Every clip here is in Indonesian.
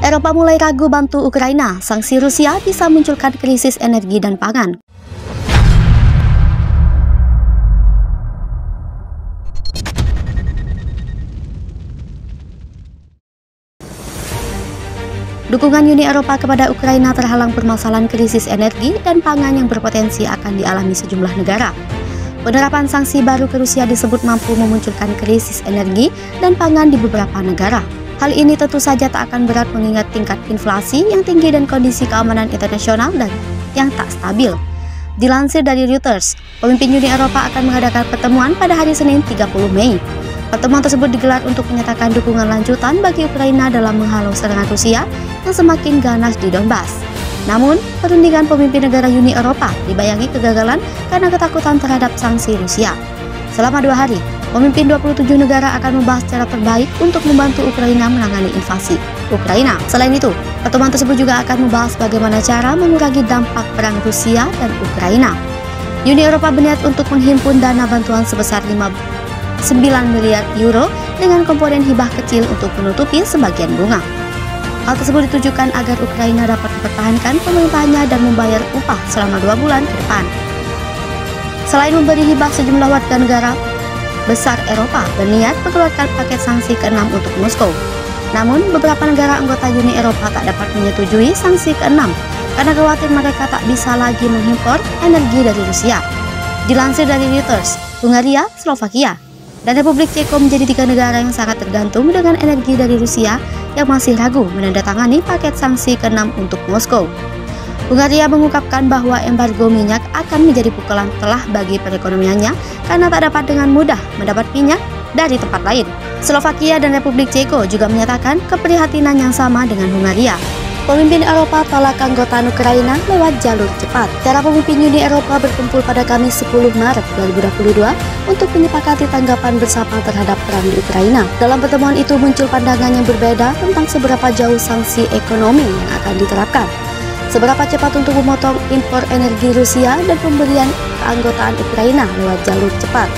Eropa mulai ragu bantu Ukraina, sanksi Rusia bisa munculkan krisis energi dan pangan. Dukungan Uni Eropa kepada Ukraina terhalang permasalahan krisis energi dan pangan yang berpotensi akan dialami sejumlah negara. Penerapan sanksi baru ke Rusia disebut mampu memunculkan krisis energi dan pangan di beberapa negara. Hal ini tentu saja tak akan berat mengingat tingkat inflasi yang tinggi dan kondisi keamanan internasional dan yang tak stabil. Dilansir dari Reuters, pemimpin Uni Eropa akan mengadakan pertemuan pada hari Senin 30 Mei. Pertemuan tersebut digelar untuk menyatakan dukungan lanjutan bagi Ukraina dalam menghalau serangan Rusia yang semakin ganas di Donbas. Namun, perundingan pemimpin negara Uni Eropa dibayangi kegagalan karena ketakutan terhadap sanksi Rusia. Selama 2 hari, pemimpin 27 negara akan membahas cara terbaik untuk membantu Ukraina menangani invasi Ukraina. Selain itu, pertemuan tersebut juga akan membahas bagaimana cara mengurangi dampak perang Rusia dan Ukraina. Uni Eropa berniat untuk menghimpun dana bantuan sebesar 9 miliar euro dengan komponen hibah kecil untuk menutupi sebagian bunga. Hal tersebut ditujukan agar Ukraina dapat mempertahankan pemerintahannya dan membayar upah selama 2 bulan ke depan. Selain memberi hibah, sejumlah warga negara besar Eropa berniat mengeluarkan paket sanksi ke-6 untuk Moskow. Namun, beberapa negara anggota Uni Eropa tak dapat menyetujui sanksi ke-6 karena khawatir mereka tak bisa lagi mengimpor energi dari Rusia. Dilansir dari Reuters, Hungaria, Slovakia, dan Republik Ceko menjadi 3 negara yang sangat tergantung dengan energi dari Rusia yang masih ragu menandatangani paket sanksi ke-6 untuk Moskow. Hungaria mengungkapkan bahwa embargo minyak akan menjadi pukulan telah bagi perekonomiannya karena tak dapat dengan mudah mendapat minyak dari tempat lain. Slovakia dan Republik Ceko juga menyatakan keprihatinan yang sama dengan Hungaria. Pemimpin Eropa tolak keanggotaan Ukraina lewat jalur cepat. Para pemimpin Uni Eropa berkumpul pada Kamis 10 Maret 2022 untuk menyepakati tanggapan bersama terhadap perang di Ukraina. Dalam pertemuan itu muncul pandangan yang berbeda tentang seberapa jauh sanksi ekonomi yang akan diterapkan, seberapa cepat untuk memotong impor energi Rusia, dan pemberian keanggotaan Ukraina lewat jalur cepat.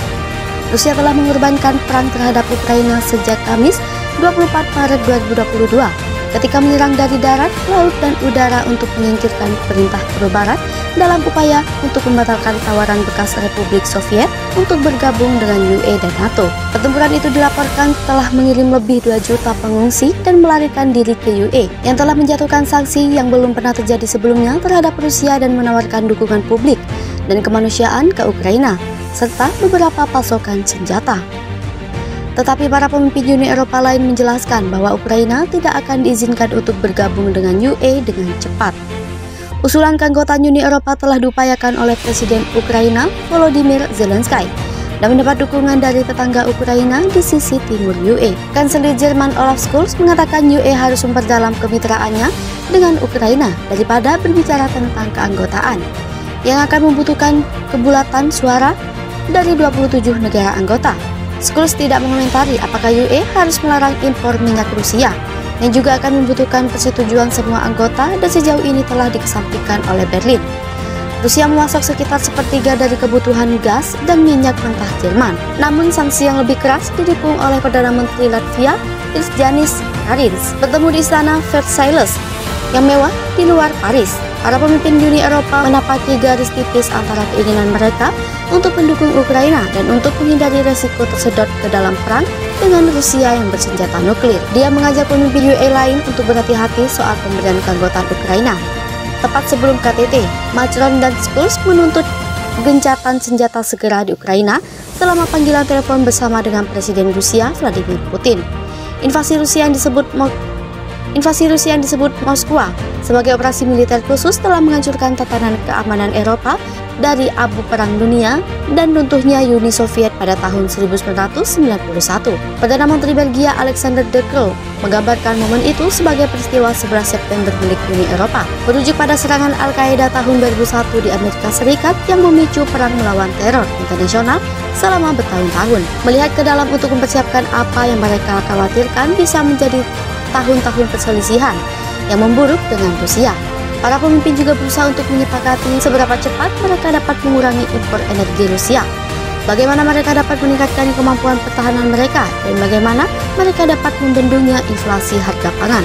Rusia telah mengorbankan perang terhadap Ukraina sejak Kamis 24 Maret 2022. Ketika menyerang dari darat, laut, dan udara untuk menyingkirkan perintah Pro Barat dalam upaya untuk membatalkan tawaran bekas Republik Soviet untuk bergabung dengan UE dan NATO. Pertempuran itu dilaporkan telah mengirim lebih 2 juta pengungsi dan melarikan diri ke UE yang telah menjatuhkan sanksi yang belum pernah terjadi sebelumnya terhadap Rusia dan menawarkan dukungan publik dan kemanusiaan ke Ukraina, serta beberapa pasokan senjata. Tetapi para pemimpin Uni Eropa lain menjelaskan bahwa Ukraina tidak akan diizinkan untuk bergabung dengan UE dengan cepat. Usulan keanggotaan Uni Eropa telah diupayakan oleh Presiden Ukraina Volodymyr Zelensky dan mendapat dukungan dari tetangga Ukraina di sisi timur UE. Kanselir Jerman Olaf Scholz mengatakan UE harus memperdalam kemitraannya dengan Ukraina daripada berbicara tentang keanggotaan yang akan membutuhkan kebulatan suara dari 27 negara anggota. Scholz tidak mengomentari apakah UE harus melarang impor minyak Rusia, yang juga akan membutuhkan persetujuan semua anggota dan sejauh ini telah dikesampingkan oleh Berlin. Rusia memasok sekitar 1/3 dari kebutuhan gas dan minyak mentah Jerman. Namun sanksi yang lebih keras didukung oleh Perdana Menteri Latvia Janis Kariņš bertemu di istana Versailles yang mewah di luar Paris. Para pemimpin Uni Eropa menapaki garis tipis antara keinginan mereka untuk mendukung Ukraina dan untuk menghindari resiko tersedot ke dalam perang dengan Rusia yang bersenjata nuklir. Dia mengajak pemimpin UE lain untuk berhati-hati soal pemberian keanggotaan Ukraina. Tepat sebelum KTT, Macron dan Scholz menuntut gencatan senjata segera di Ukraina selama panggilan telepon bersama dengan Presiden Rusia Vladimir Putin. Invasi Rusia yang disebut Moskwa sebagai operasi militer khusus telah menghancurkan tatanan keamanan Eropa dari abu Perang Dunia dan runtuhnya Uni Soviet pada tahun 1991. Perdana Menteri Belgia Alexander De Croo menggambarkan momen itu sebagai peristiwa 11 September milik Uni Eropa, merujuk pada serangan Al-Qaeda tahun 2001 di Amerika Serikat yang memicu perang melawan teror internasional selama bertahun-tahun. Melihat ke dalam untuk mempersiapkan apa yang mereka khawatirkan bisa menjadi tahun-tahun perselisihan yang memburuk dengan Rusia. Para pemimpin juga berusaha untuk menyepakati seberapa cepat mereka dapat mengurangi impor energi Rusia, bagaimana mereka dapat meningkatkan kemampuan pertahanan mereka, dan bagaimana mereka dapat membendungnya inflasi harga pangan.